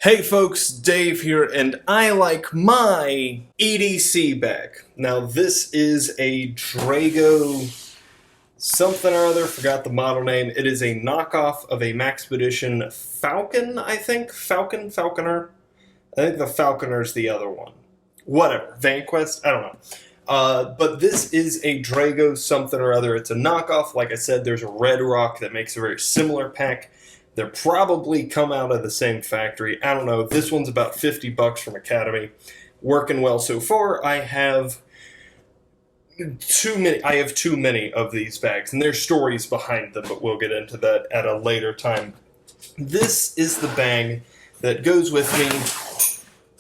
Hey folks, Dave here, and I like my EDC bag. Now this is a Drago something or other, forgot the model name. It is a knockoff of a Maxpedition Falcon, I think? Falconer? I think the Falconer's the other one. Whatever, Vanquest? I don't know. But this is a Drago something or other. It's a knockoff. Like I said, there's a Red Rock that makes a very similar pack. They're probably come out of the same factory. I don't know. This one's about 50 bucks from Academy. Working well so far. I have too many of these bags, and there's stories behind them, but we'll get into that at a later time. This is the bag that goes with me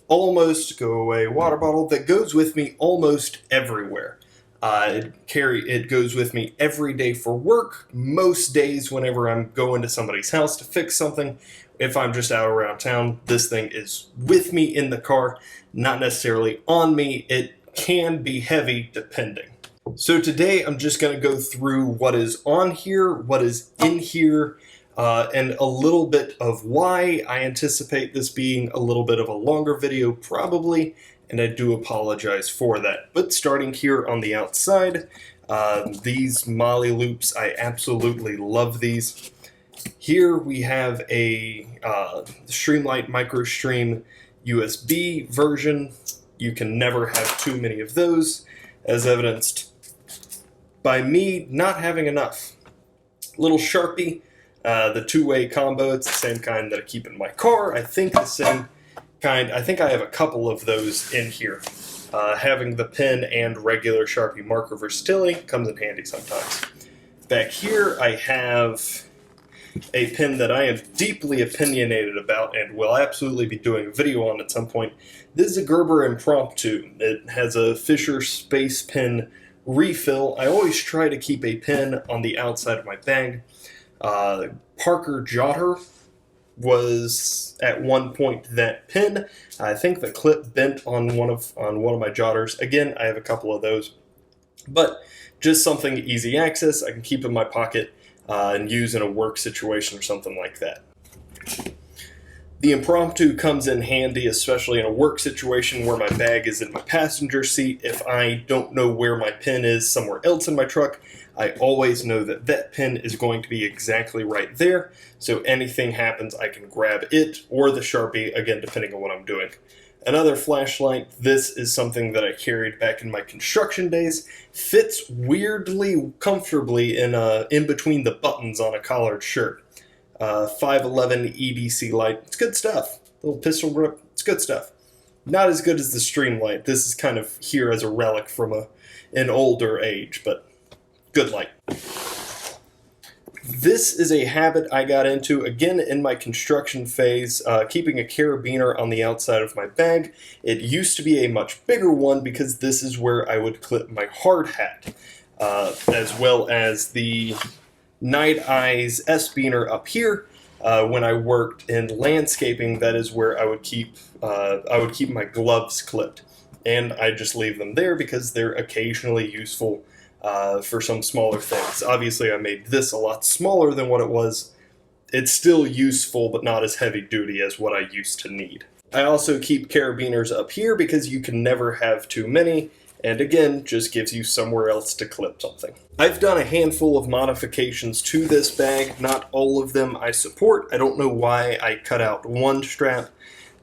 water bottle that goes with me almost everywhere. It goes with me every day for work, most days whenever I'm going to somebody's house to fix something. If I'm just out around town, this thing is with me in the car, not necessarily on me. It can be heavy depending. So today I'm just going to go through what is on here, what is in here, and a little bit of why. I anticipate this being a little bit of a longer video probably, and I do apologize for that. But starting here on the outside, these Molly loops, I absolutely love these. Here we have a Streamlight MicroStream USB version. You can never have too many of those, as evidenced by me not having enough. Little Sharpie, the two-way combo, it's the same kind that I keep in my car. I think the same kind. I think I have a couple of those in here. Having the pen and regular Sharpie marker versatility comes in handy sometimes. Back here I have a pen that I am deeply opinionated about and will absolutely be doing a video on at some point. This is a Gerber Impromptu. It has a Fisher Space Pen refill. I always try to keep a pen on the outside of my bag. Parker Jotter was at one point that pen. I think the clip bent on one of my jotters. Again, I have a couple of those, but just something easy access I can keep in my pocket and use in a work situation or something like that. The Impromptu comes in handy, especially in a work situation where my bag is in my passenger seat. If I don't know where my pen is somewhere else in my truck, I always know that that pen is going to be exactly right there, so anything happens I can grab it or the Sharpie, again depending on what I'm doing. Another flashlight, this is something that I carried back in my construction days. Fits weirdly comfortably in between the buttons on a collared shirt. 511 Edc Light, it's good stuff. Little pistol grip, it's good stuff. Not as good as the Streamlight. This is kind of here as a relic from an older age, but good light. This is a habit I got into, again, in my construction phase, keeping a carabiner on the outside of my bag. It used to be a much bigger one because this is where I would clip my hard hat, as well as the Night Eyes S-Beaner up here. When I worked in landscaping, that is where I would keep my gloves clipped. And I just leave them there because they're occasionally useful for some smaller things. Obviously, I made this a lot smaller than what it was. It's still useful, but not as heavy duty as what I used to need. I also keep carabiners up here because you can never have too many, and again, just gives you somewhere else to clip something. I've done a handful of modifications to this bag. Not all of them I support. I don't know why I cut out one strap,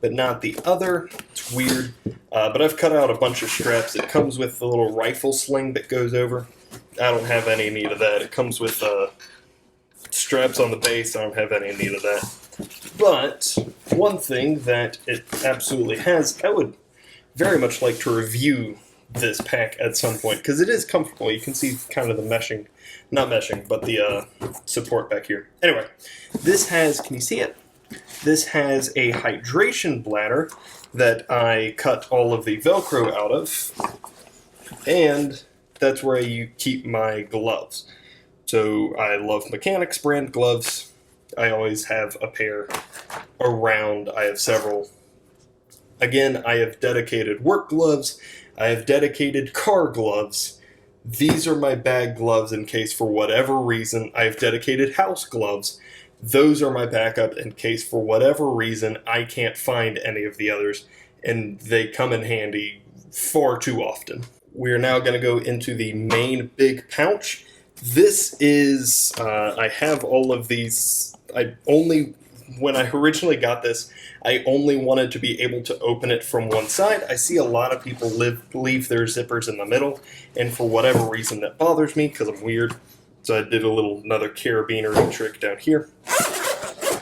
but not the other. It's weird. But I've cut out a bunch of straps. It comes with the little rifle sling that goes over. I don't have any need of that. It comes with straps on the base. I don't have any need of that. But one thing that it absolutely has, I would very much like to review this pack at some point, because it is comfortable. You can see kind of the meshing, not meshing, but the support back here. Anyway, this has, can you see it? This has a hydration bladder that I cut all of the Velcro out of, and that's where I keep my gloves. So I love Mechanics brand gloves. I always have a pair around. I have several. Again, I have dedicated work gloves. I have dedicated car gloves. These are my bag gloves in case for whatever reason I have dedicated house gloves. Those are my backup in case for whatever reason I can't find any of the others, and they come in handy far too often. We're now going to go into the main big pouch. This is, I have all of these, when I originally got this, I only wanted to be able to open it from one side. I see a lot of people leave their zippers in the middle, and for whatever reason that bothers me, because I'm weird. So I did another carabiner trick down here.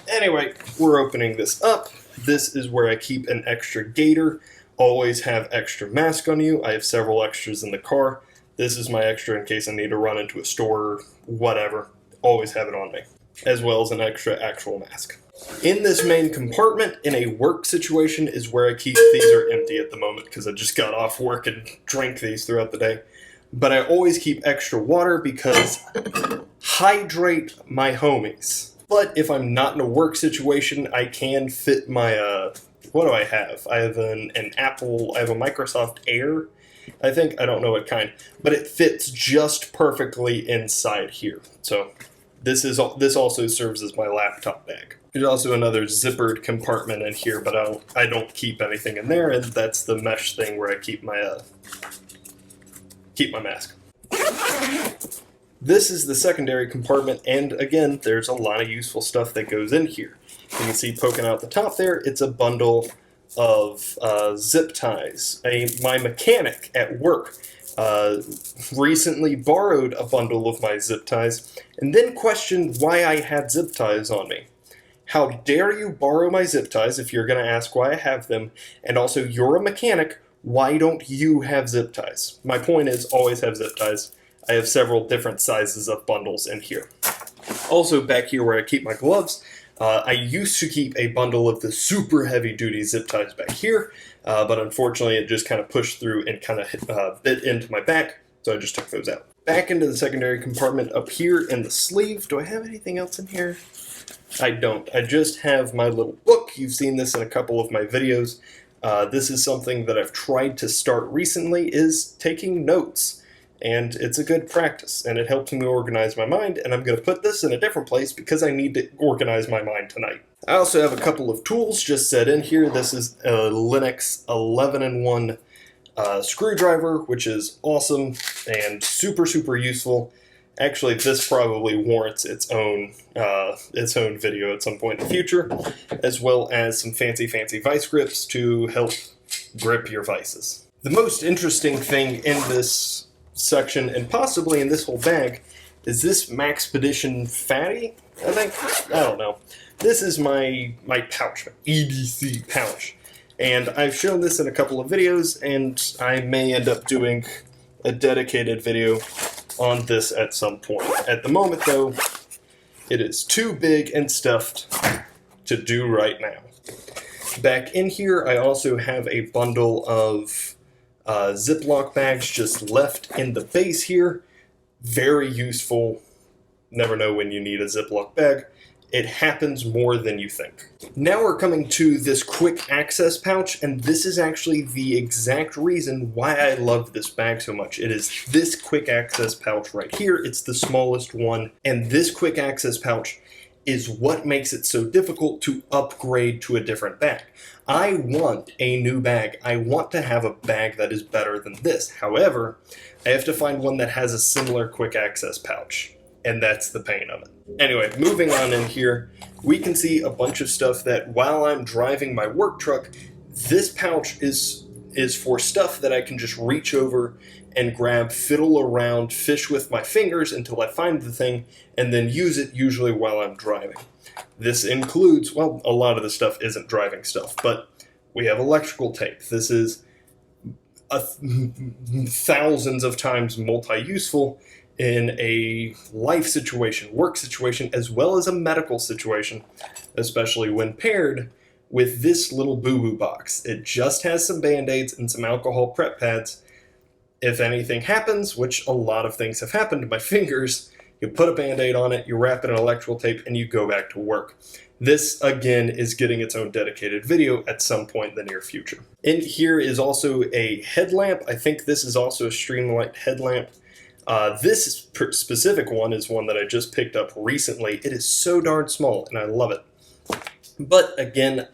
Anyway, we're opening this up. This is where I keep an extra gaiter. Always have extra mask on you. I have several extras in the car. This is my extra in case I need to run into a store or whatever. Always have it on me, as well as an extra actual mask. In this main compartment, in a work situation, is where I keep, these are empty at the moment because I just got off work and drank these throughout the day. But I always keep extra water because hydrate my homies. But if I'm not in a work situation, I can fit my, what do I have? I have an Apple, I have a Microsoft Air, I think. I don't know what kind. But it fits just perfectly inside here. So this also serves as my laptop bag. There's also another zippered compartment in here, but I don't keep anything in there, and that's the mesh thing where I keep my mask. This is the secondary compartment, and again, there's a lot of useful stuff that goes in here. You can see poking out the top there, it's a bundle of zip ties. My mechanic at work recently borrowed a bundle of my zip ties, and then questioned why I had zip ties on me. How dare you borrow my zip ties if you're going to ask why I have them, and also you're a mechanic, why don't you have zip ties? My point is, always have zip ties. I have several different sizes of bundles in here. Also back here where I keep my gloves, I used to keep a bundle of the super heavy duty zip ties back here, but unfortunately it just kind of pushed through and kind of bit into my back, so I just took those out. Back into the secondary compartment up here in the sleeve. Do I have anything else in here? I don't. I just have my little book. You've seen this in a couple of my videos. This is something that I've tried to start recently, is taking notes. And it's a good practice, and it helps me organize my mind, and I'm going to put this in a different place because I need to organize my mind tonight. I also have a couple of tools just set in here. This is a Linux 11-in-1 screwdriver, which is awesome and super, super useful. Actually, this probably warrants its own video at some point in the future, as well as some fancy vice grips to help grip your vices. The most interesting thing in this section, and possibly in this whole bag, is this Maxpedition Fatty, I think? I don't know. This is my pouch, my EDC pouch. And I've shown this in a couple of videos, and I may end up doing a dedicated video on this at some point. At the moment, though, it is too big and stuffed to do right now. Back in here, I also have a bundle of Ziploc bags just left in the base here. Very useful. Never know when you need a Ziploc bag. It happens more than you think. Now we're coming to this quick access pouch, and this is actually the exact reason why I love this bag so much. It is this quick access pouch right here. It's the smallest one, and this quick access pouch is what makes it so difficult to upgrade to a different bag. I want a new bag. I want to have a bag that is better than this. However, I have to find one that has a similar quick access pouch, and that's the pain of it. Anyway, moving on in here, we can see a bunch of stuff that while I'm driving my work truck, this pouch is for stuff that I can just reach over and grab, fiddle around, fish with my fingers until I find the thing, and then use it usually while I'm driving. This includes, well, a lot of the stuff isn't driving stuff, but we have electrical tape. This is thousands of times multi-useful in a life situation, work situation, as well as a medical situation, especially when paired with this little boo-boo box. It just has some Band-Aids and some alcohol prep pads. If anything happens, which a lot of things have happened to my fingers, you put a Band-Aid on it, you wrap it in electrical tape, and you go back to work. This, again, is getting its own dedicated video at some point in the near future. In here is also a headlamp. I think this is also a Streamlight Headlamp. This specific one is one that I just picked up recently. It is so darn small, and I love it. But again,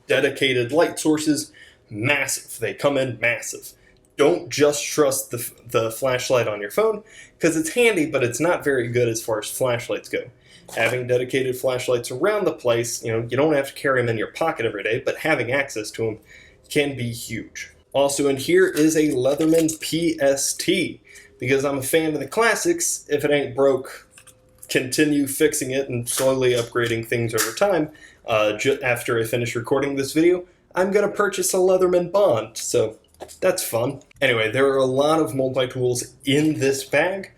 dedicated light sources, massive. They come in massive. Don't just trust the flashlight on your phone, because it's handy, but it's not very good as far as flashlights go. Having dedicated flashlights around the place, you don't have to carry them in your pocket every day, but having access to them can be huge. Also in here is a Leatherman Pst, because I'm a fan of the classics. If it ain't broke, continue fixing it and slowly upgrading things over time. After I finish recording this video, I'm going to purchase a Leatherman Bond, so that's fun. Anyway, there are a lot of multi-tools in this bag,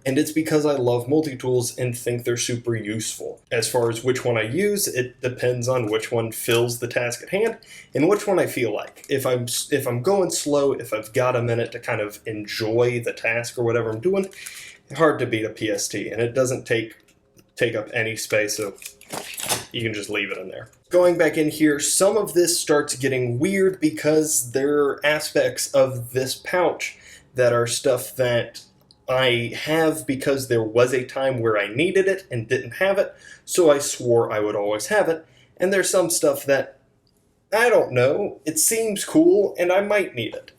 and it's because I love multi-tools and think they're super useful. As far as which one I use, it depends on which one fills the task at hand and which one I feel like. If I'm going slow, if I've got a minute to kind of enjoy the task or whatever I'm doing, hard to beat a PST, and it doesn't take up any space, so you can just leave it in there. Going back in here, some of this starts getting weird because there are aspects of this pouch that are stuff that I have because there was a time where I needed it and didn't have it, so I swore I would always have it. And there's some stuff that, I don't know, it seems cool and I might need it.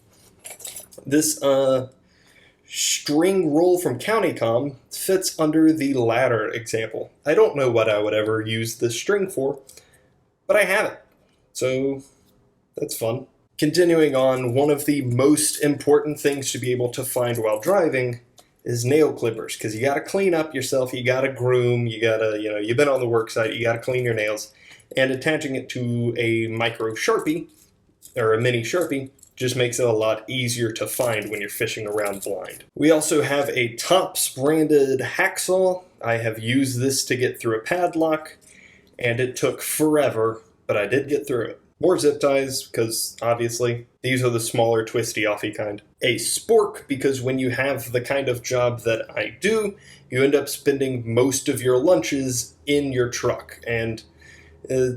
This string roll from CountyCom fits under the Ladder example. I don't know what I would ever use this string for, but I have it, so that's fun. Continuing on, one of the most important things to be able to find while driving is nail clippers, because you got to clean up yourself, you got to groom, you got to, you've been on the work site, you got to clean your nails, and attaching it to a micro Sharpie, or a mini Sharpie, just makes it a lot easier to find when you're fishing around blind. We also have a Tops branded hacksaw. I have used this to get through a padlock, and it took forever, but I did get through it. More zip ties, because obviously these are the smaller twisty offy kind. A spork, because when you have the kind of job that I do, you end up spending most of your lunches in your truck, and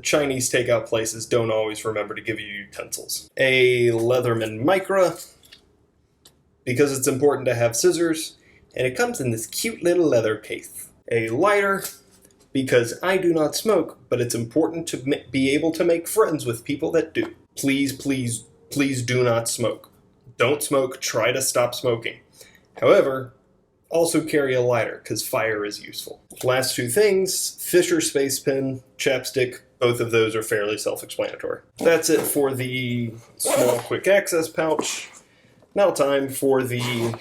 Chinese takeout places don't always remember to give you utensils. A Leatherman Micra, because it's important to have scissors, and it comes in this cute little leather case. A lighter, because I do not smoke, but it's important to be able to make friends with people that do. Please, please, please do not smoke. Don't smoke, try to stop smoking. However, also carry a lighter, because fire is useful. Last two things, Fisher Space Pen, chapstick, both of those are fairly self-explanatory. That's it for the small quick access pouch. Now time for the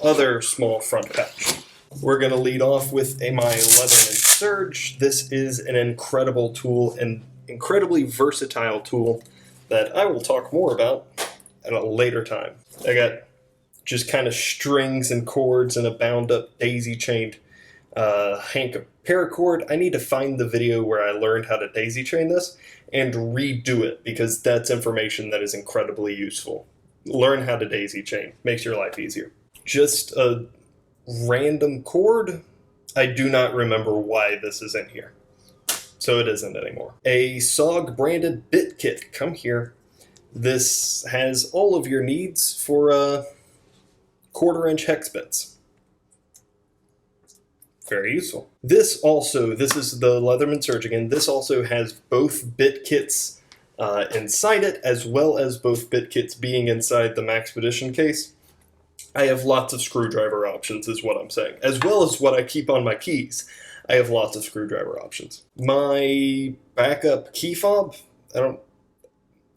other small front pouch. We're going to lead off with my Leatherman Surge. This is an incredible tool, an incredibly versatile tool that I will talk more about at a later time. I got just kind of strings and cords and a bound-up daisy-chained hank of paracord. I need to find the video where I learned how to daisy-chain this and redo it, because that's information that is incredibly useful. Learn how to daisy-chain. Makes your life easier. Just a random cord. I do not remember why this is in here, so it isn't anymore. A SOG branded bit kit. Come here. This has all of your needs for 1/4-inch hex bits. Very useful. This is the Leatherman Surge again. This also has both bit kits inside it, as well as both bit kits being inside the Maxpedition case. I have lots of screwdriver options, is what I'm saying. As well as what I keep on my keys. I have lots of screwdriver options. My backup key fob,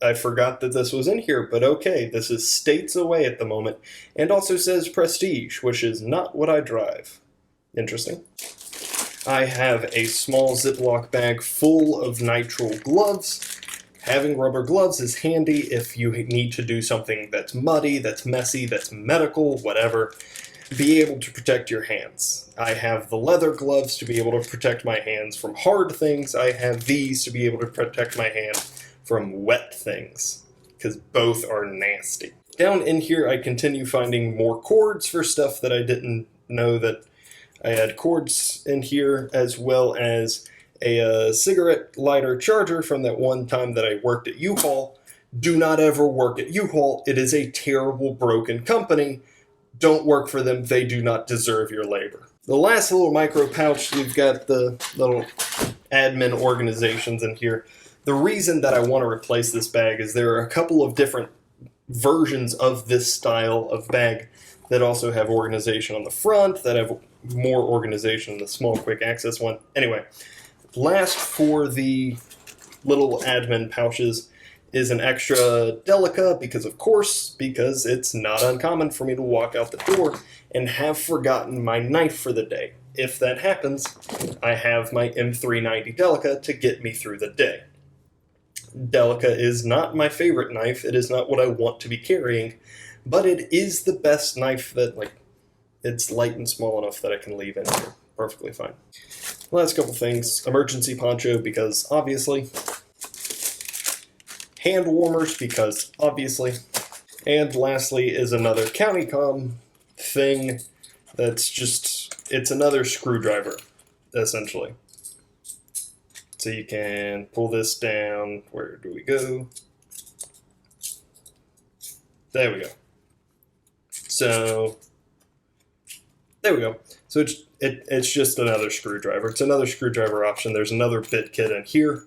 I forgot that this was in here, but okay, this is states away at the moment, and also says Prestige, which is not what I drive. Interesting. I have a small Ziploc bag full of nitrile gloves. Having rubber gloves is handy if you need to do something that's muddy, that's messy, that's medical, whatever. Be able to protect your hands. I have the leather gloves to be able to protect my hands from hard things. I have these to be able to protect my hand from wet things, because both are nasty. Down in here, I continue finding more cords for stuff that I didn't know that I had cords in here, as well as a cigarette lighter charger from that one time that I worked at U-Haul. Do not ever work at U-Haul. It is a terrible, broken company. don't work for them. They do not deserve your labor. The last little micro pouch, you've got the little admin organizations in here. The reason that I want to replace this bag is there are a couple of different versions of this style of bag that also have organization on the front, that have more organization in the small quick access one. Anyway, last for the little admin pouches is an extra Delica, because it's not uncommon for me to walk out the door and have forgotten my knife for the day. If that happens, I have my M390 Delica to get me through the day. Delica is not my favorite knife. It is not what I want to be carrying, but it is the best knife that, it's light and small enough that I can leave in here perfectly fine. Last couple things. Emergency poncho, because obviously. Hand warmers, because obviously. And lastly is another county com thing that's it's another screwdriver, essentially. So you can pull this down. Where do we go? There we go. So, there we go. So it's just another screwdriver. It's another screwdriver option. There's another bit kit in here.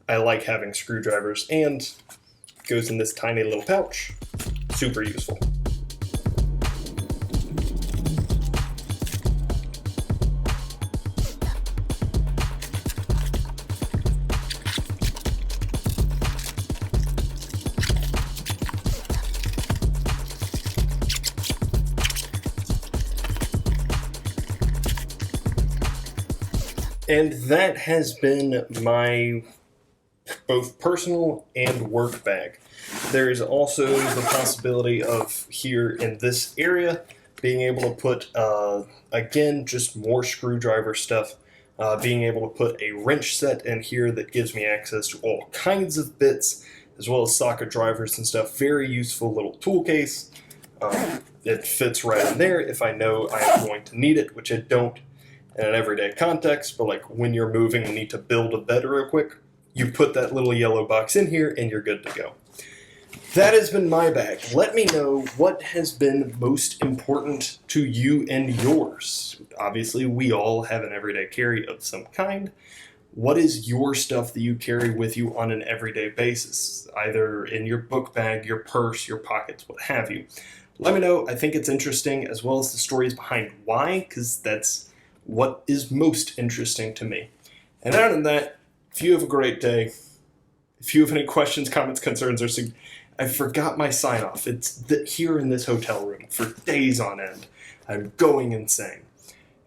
I like having screwdrivers, and it goes in this tiny little pouch. Super useful. And that has been my both personal and work bag. There is also the possibility of here in this area being able to put, again, just more screwdriver stuff, being able to put a wrench set in here that gives me access to all kinds of bits, as well as socket drivers and stuff. Very useful little tool case. It fits right in there if I know I am going to need it, which I don't in an everyday context, but like when you're moving and need to build a bed real quick, you put that little yellow box in here and you're good to go. That has been my bag. Let me know what has been most important to you and yours. Obviously, we all have an everyday carry of some kind. What is your stuff that you carry with you on an everyday basis, either in your book bag, your purse, your pockets, what have you? Let me know. I think it's interesting, as well as the stories behind why, because that's what is most interesting to me. And other than that, if you have a great day, if you have any questions, comments, concerns, or I forgot my sign-off. It's here in this hotel room for days on end. I'm going insane.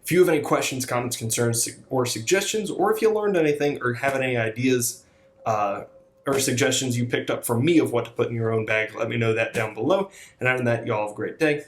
If you have any questions, comments, concerns, or suggestions, or if you learned anything or have any ideas or suggestions you picked up from me of what to put in your own bag, let me know that down below. And other than that, y'all have a great day.